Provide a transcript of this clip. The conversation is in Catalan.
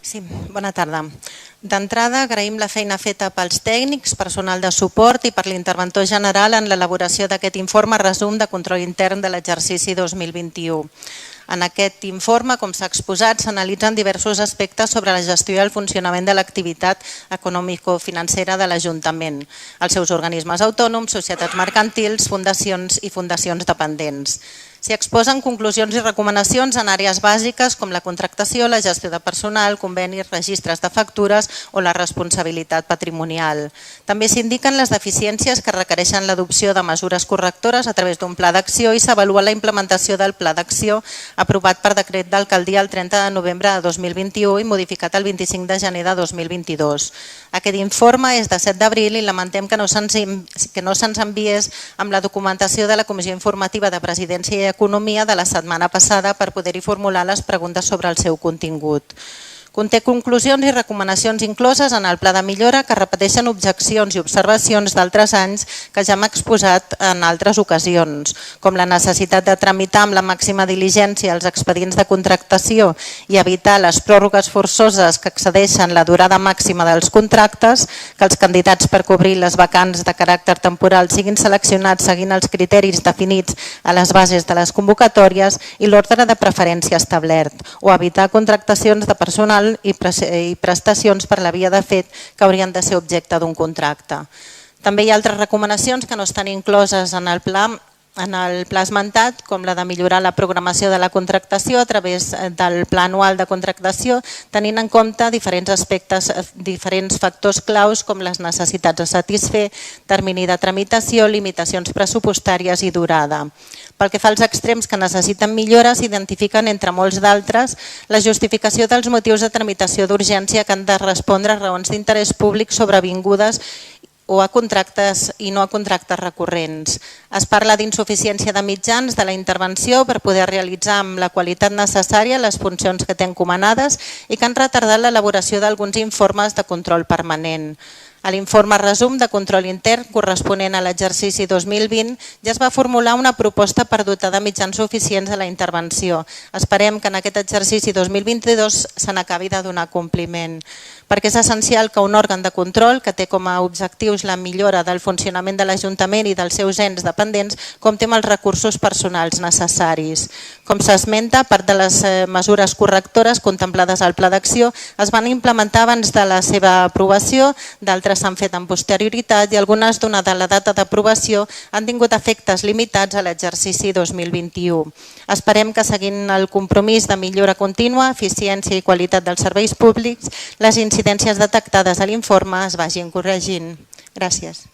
Sí, bona tarda. D'entrada, agraïm la feina feta pels tècnics, personal de suport i per l'interventor general en l'elaboració d'aquest informe resum de control intern de l'exercici 2021. En aquest informe, com s'ha exposat, s'analitzen diversos aspectes sobre la gestió i el funcionament de l'activitat econòmico-financera de l'Ajuntament, els seus organismes autònoms, societats mercantils, fundacions i fundacions dependents. S'hi exposen conclusions i recomanacions en àrees bàsiques com la contractació, la gestió de personal, convenis, registres de factures o la responsabilitat patrimonial. També s'indiquen les deficiències que requereixen l'adopció de mesures correctores a través d'un pla d'acció i s'avalua la implementació del pla d'acció aprovat per decret d'alcaldia el 30 de novembre de 2021 i modificat el 25 de gener de 2022. Aquest informe és de 7 d'abril i lamentem que no se'ns enviés amb la documentació de la Comissió Informativa de Presidència i Economia de la setmana passada per poder-hi formular les preguntes sobre el seu contingut. Conté conclusions i recomanacions incloses en el pla de millora que repeteixen objeccions i observacions d'altres anys que ja hem exposat en altres ocasions, com la necessitat de tramitar amb la màxima diligència els expedients de contractació i evitar les pròrrogues forçoses que excedeixen la durada màxima dels contractes, que els candidats per cobrir les vacants de caràcter temporal siguin seleccionats seguint els criteris definits a les bases de les convocatòries i l'ordre de preferència establert, o evitar contractacions de personal i prestacions per la via de fet que haurien de ser objecte d'un contracte. També hi ha altres recomanacions que no estan incloses en el pla esmentat, com la de millorar la programació de la contractació a través del pla anual de contractació, tenint en compte diferents aspectes, diferents factors claus com les necessitats a satisfer, termini de tramitació, limitacions pressupostàries i durada. Pel que fa als extrems que necessiten millora, s'identifiquen, entre molts d'altres, la justificació dels motius de tramitació d'urgència que han de respondre a raons d'interès públic sobrevingudes o a contractes i no a contractes recurrents. Es parla d'insuficiència de mitjans de la intervenció per poder realitzar amb la qualitat necessària les funcions que té encomanades i que han retardat l'elaboració d'alguns informes de control permanent. A l'informe resum de control intern corresponent a l'exercici 2020 ja es va formular una proposta per dotar de mitjans suficients a la intervenció. Esperem que en aquest exercici 2022 se n'acabi de donar compliment, perquè és essencial que un òrgan de control que té com a objectius la millora del funcionament de l'Ajuntament i dels seus ens dependents compti amb els recursos personals necessaris. Com s'esmenta, part de les mesures correctores contemplades al pla d'acció es van implementar abans de la seva aprovació, d'altres s'han fet amb posterioritat i algunes, donada la data d'aprovació, han tingut efectes limitats a l'exercici 2021. Esperem que, seguint el compromís de millora contínua, eficiència i qualitat dels serveis públics, les incidències detectades a l'informe es vagin corregint. Gràcies.